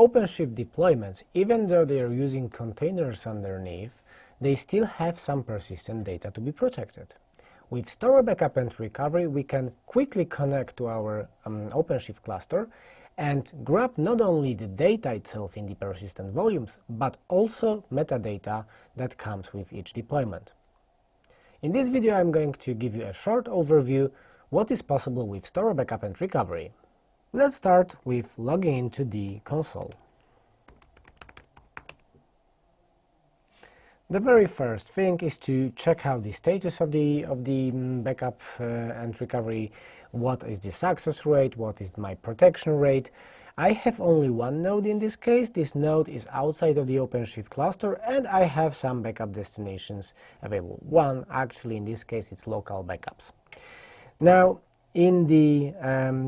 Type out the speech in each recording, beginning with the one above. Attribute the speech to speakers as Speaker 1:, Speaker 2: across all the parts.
Speaker 1: OpenShift deployments, even though they are using containers underneath, they still have some persistent data to be protected. With Storware Backup and Recovery, we can quickly connect to our OpenShift cluster and grab not only the data itself in the persistent volumes, but also metadata that comes with each deployment. In this video, I'm going to give you a short overview what is possible with Storware Backup and Recovery. Let's start with logging into the console. The very first thing is to check out the status of the backup and recovery. What is the success rate? What is my protection rate? I have only one node in this case. This node is outside of the OpenShift cluster, and I have some backup destinations available. One, actually, in this case, it's local backups. Now, in the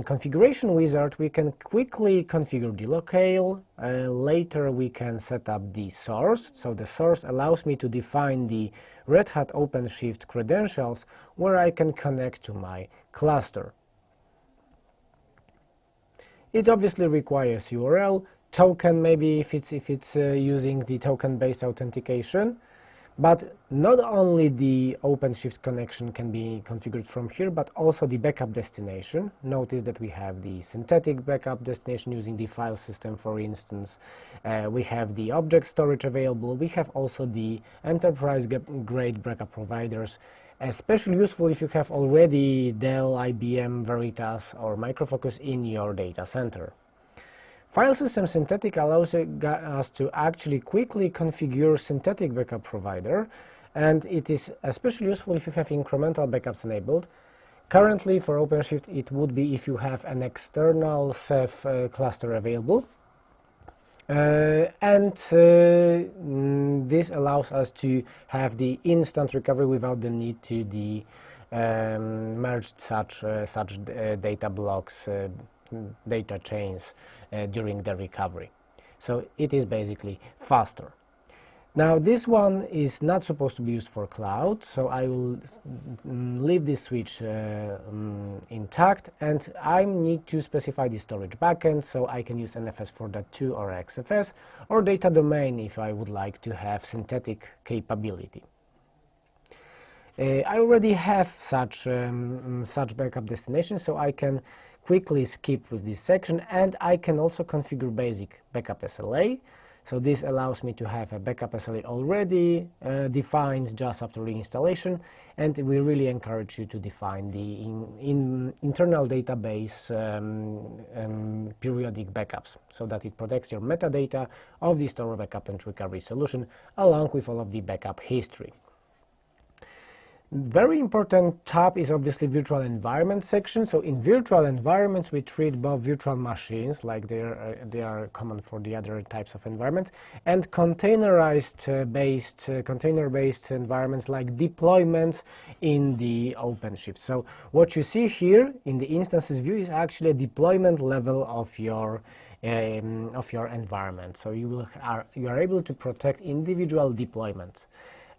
Speaker 1: configuration wizard, we can quickly configure the locale. Later, we can set up the source. So the source allows me to define the Red Hat OpenShift credentials where I can connect to my cluster. It obviously requires URL, token maybe if it's using the token-based authentication. But not only the OpenShift connection can be configured from here, but also the backup destination. Notice that we have the synthetic backup destination using the file system, for instance. We have the object storage available. We have also the enterprise-grade backup providers, especially useful if you have already Dell, IBM, Veritas, or Micro Focus in your data center. File system synthetic allows us to actually quickly configure synthetic backup provider, and it is especially useful if you have incremental backups enabled. Currently for OpenShift it would be if you have an external Ceph cluster available, this allows us to have the instant recovery without the need to merge such data blocks, data chains during the recovery. So it is basically faster. Now this one is not supposed to be used for cloud, so I will leave this switch intact, and I need to specify the storage backend, so I can use NFS 4.2 or XFS, or data domain if I would like to have synthetic capability. I already have such backup destination, so I can quickly skip with this section, and I can also configure basic backup SLA. So this allows me to have a backup SLA already defined just after reinstallation, and we really encourage you to define the internal database periodic backups so that it protects your metadata of the Storware Backup and Recovery solution along with all of the backup history. Very important tab is obviously virtual environment section. So in virtual environments we treat both virtual machines, like they are common for the other types of environments, and container-based environments like deployments in the OpenShift. So what you see here in the instances view is actually a deployment level of your environment. So you are able to protect individual deployments.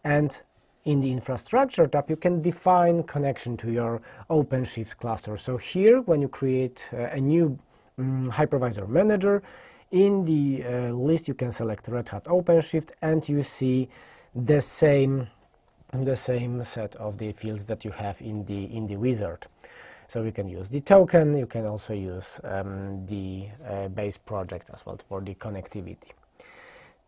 Speaker 1: And in the infrastructure tab, you can define connection to your OpenShift cluster. So here, when you create a new hypervisor manager, in the list you can select Red Hat OpenShift, and you see the same set of the fields that you have in the wizard. So you can use the token, you can also use the base project as well for the connectivity.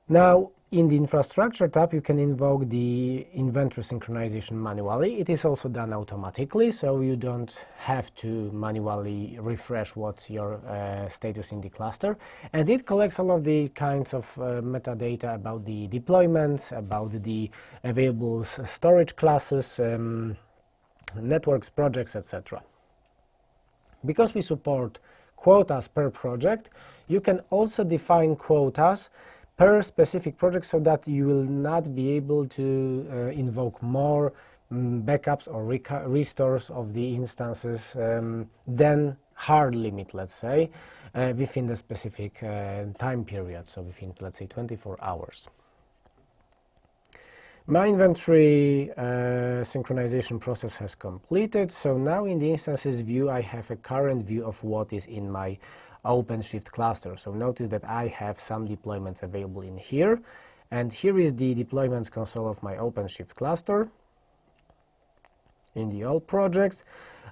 Speaker 1: Now, in the infrastructure tab, you can invoke the inventory synchronization manually. It is also done automatically, so you don't have to manually refresh what's your status in the cluster. And it collects all of the kinds of metadata about the deployments, about the available storage classes, networks, projects, etc. Because we support quotas per project, you can also define quotas per specific project so that you will not be able to invoke more backups or restores of the instances than hard limit, let's say, within the specific time period, so within, let's say, 24 hours. My inventory synchronization process has completed, so now in the instances view I have a current view of what is in my OpenShift cluster. So notice that I have some deployments available in here, and here is the deployments console of my OpenShift cluster. In the all projects,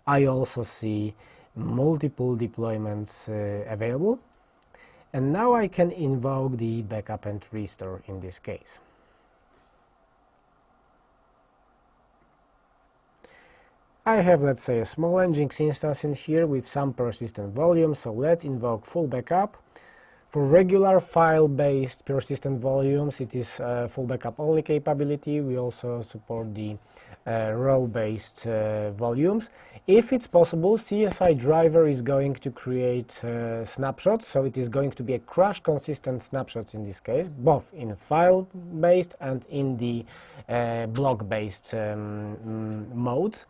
Speaker 1: I also see multiple deployments available, and now I can invoke the backup and restore in this case. I have, let's say, a small Nginx instance in here with some persistent volume, so let's invoke full backup. For regular file-based persistent volumes, it is full backup only capability. We also support the row-based volumes. If it's possible, CSI driver is going to create snapshots, so it is going to be a crash consistent snapshots in this case, both in file-based and in the block-based modes.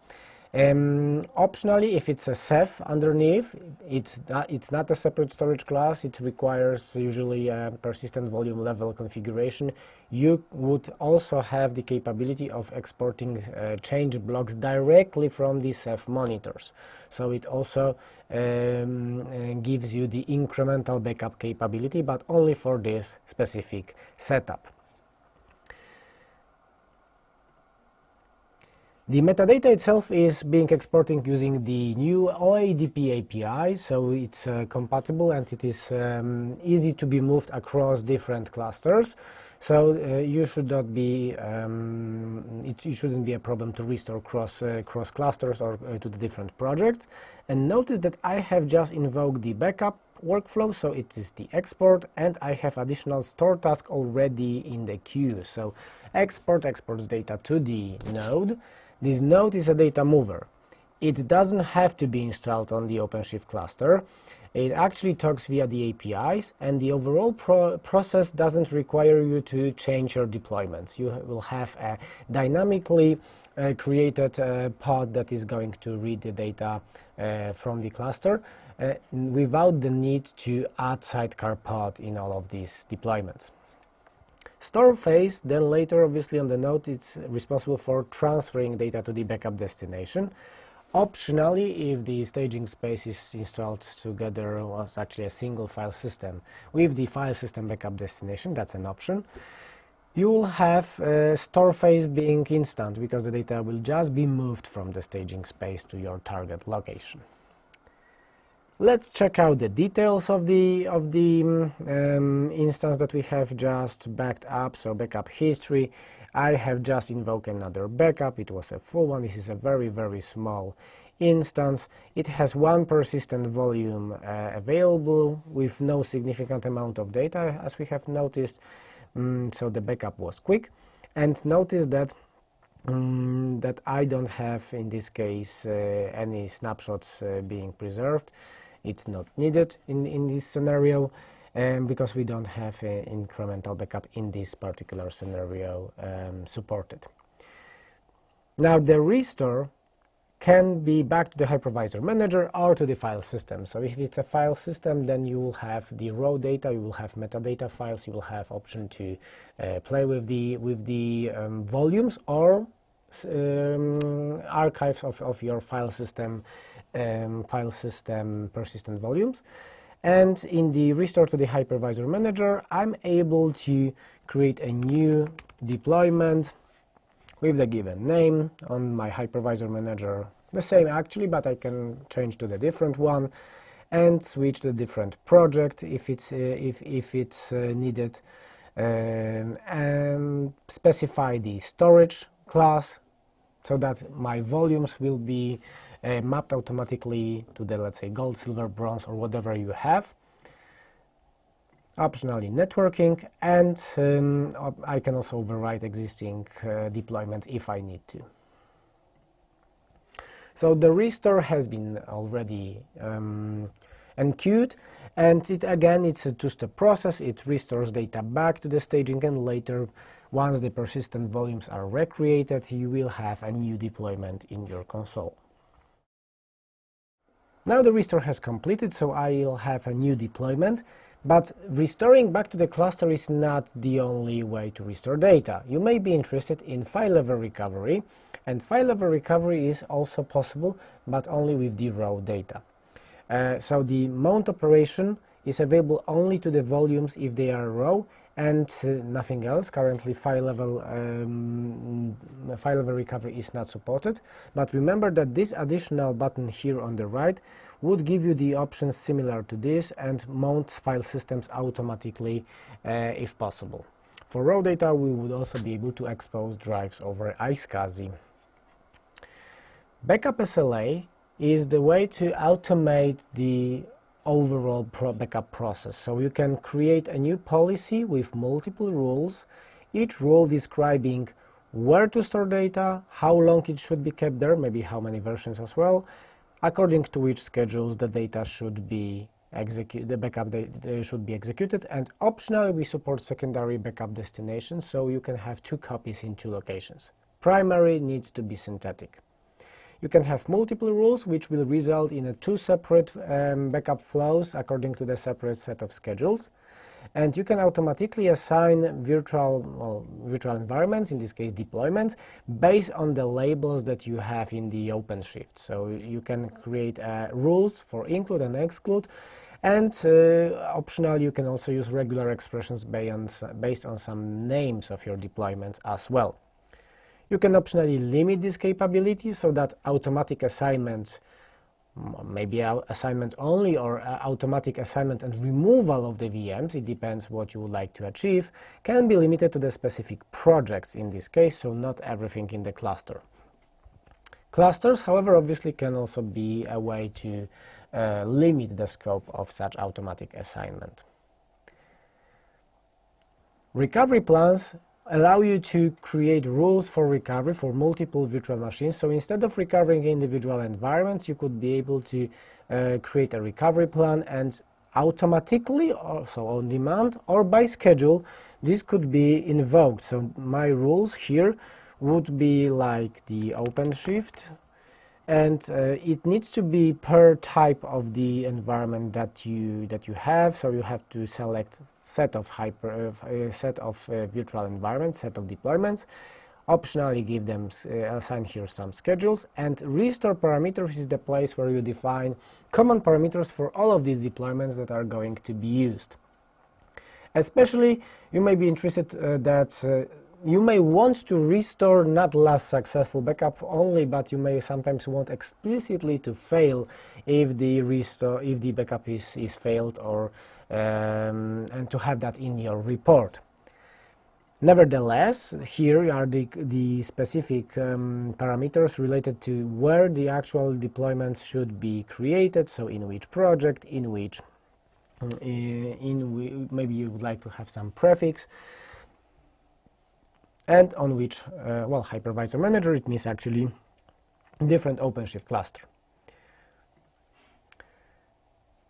Speaker 1: Optionally, if it's a Ceph underneath, it's not a separate storage class, it requires usually a persistent volume level configuration. You would also have the capability of exporting change blocks directly from the Ceph monitors. So it also gives you the incremental backup capability, but only for this specific setup. The metadata itself is being exported using the new OADP API, so it's compatible and it is easy to be moved across different clusters. So you should not be, it shouldn't be a problem to restore cross clusters or to the different projects. And notice that I have just invoked the backup workflow, so it is the export, and I have additional store task already in the queue. So exports data to the node. This node is a data mover. It doesn't have to be installed on the OpenShift cluster. It actually talks via the APIs, and the overall process doesn't require you to change your deployments. You will have a dynamically created pod that is going to read the data from the cluster without the need to add sidecar pod in all of these deployments. Store phase, then later obviously on the node, it's responsible for transferring data to the backup destination. Optionally, if the staging space is installed together as actually a single file system with the file system backup destination, that's an option. You will have store phase being instant because the data will just be moved from the staging space to your target location. Let's check out the details of the instance that we have just backed up. So backup history, I have just invoked another backup. It was a full one. This is a very, very small instance. It has one persistent volume available with no significant amount of data, as we have noticed. So the backup was quick. And notice that that I don't have, in this case, any snapshots being preserved. It's not needed in this scenario because we don't have an incremental backup in this particular scenario supported. Now the restore can be back to the hypervisor manager or to the file system. So if it's a file system, then you will have the raw data, you will have metadata files, you will have option to play with the volumes or archives of your file system persistent volumes. And in the restore to the hypervisor manager, I'm able to create a new deployment with the given name on my hypervisor manager, the same actually, but I can change to the different one and switch to a different project if it's needed, and specify the storage class so that my volumes will be mapped automatically to the, let's say, gold, silver, bronze, or whatever you have. Optionally networking, and I can also override existing deployments if I need to. So the restore has been already enqueued, and it's a two-step process. It restores data back to the staging, and later, once the persistent volumes are recreated, you will have a new deployment in your console. Now the restore has completed, so I'll have a new deployment, but restoring back to the cluster is not the only way to restore data. You may be interested in file-level recovery, and file-level recovery is also possible, but only with the raw data. So the mount operation is available only to the volumes if they are raw, and nothing else. Currently file level recovery is not supported, but remember that this additional button here on the right would give you the options similar to this and mount file systems automatically if possible. For raw data, we would also be able to expose drives over iSCSI. Backup SLA is the way to automate the overall backup process. So you can create a new policy with multiple rules, each rule describing where to store data, how long it should be kept there, maybe how many versions as well, according to which schedules the data should be should be executed, and optionally we support secondary backup destinations, so you can have 2 copies in 2 locations. Primary needs to be synthetic. You can have multiple rules which will result in 2 separate backup flows according to the separate set of schedules, and you can automatically assign virtual environments, in this case deployments, based on the labels that you have in the OpenShift. So you can create rules for include and exclude, and optionally you can also use regular expressions based on some names of your deployments as well. You can optionally limit this capability so that automatic assignment, maybe assignment only, or automatic assignment and removal of the VMs, it depends what you would like to achieve, can be limited to the specific projects in this case, so not everything in the cluster. Clusters, however, obviously can also be a way to limit the scope of such automatic assignment. Recovery plans allow you to create rules for recovery for multiple virtual machines. So instead of recovering individual environments, you could be able to create a recovery plan, and automatically, also on demand or by schedule, this could be invoked. So my rules here would be like the OpenShift, and it needs to be per type of the environment that you have. So you have to select set of virtual environments, set of deployments, optionally give them assign here some schedules, and restore parameters is the place where you define common parameters for all of these deployments that are going to be used. Especially you may be interested that you may want to restore not last successful backup only, but you may sometimes want explicitly to fail if the backup is failed, or and to have that in your report. Nevertheless, here are the specific parameters related to where the actual deployments should be created, so in which project, in which maybe you would like to have some prefix, and on which hypervisor manager, it means actually different OpenShift cluster.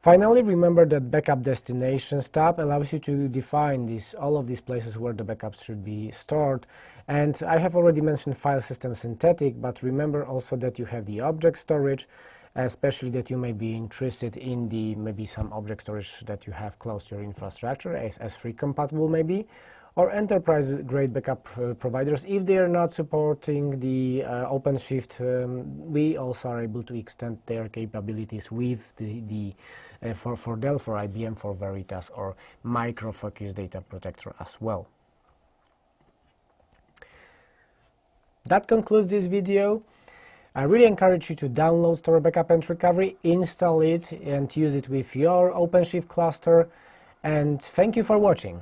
Speaker 1: Finally, remember that Backup Destinations tab allows you to define all of these places where the backups should be stored. And I have already mentioned file system synthetic, but remember also that you have the object storage, especially that you may be interested in maybe some object storage that you have close to your infrastructure, as S3 compatible maybe, or enterprise-grade backup providers. If they are not supporting the OpenShift, we also are able to extend their capabilities with for Dell, for IBM, for Veritas, or Micro Focus Data Protector as well. That concludes this video. I really encourage you to download Storware Backup and Recovery, install it, and use it with your OpenShift cluster. And thank you for watching.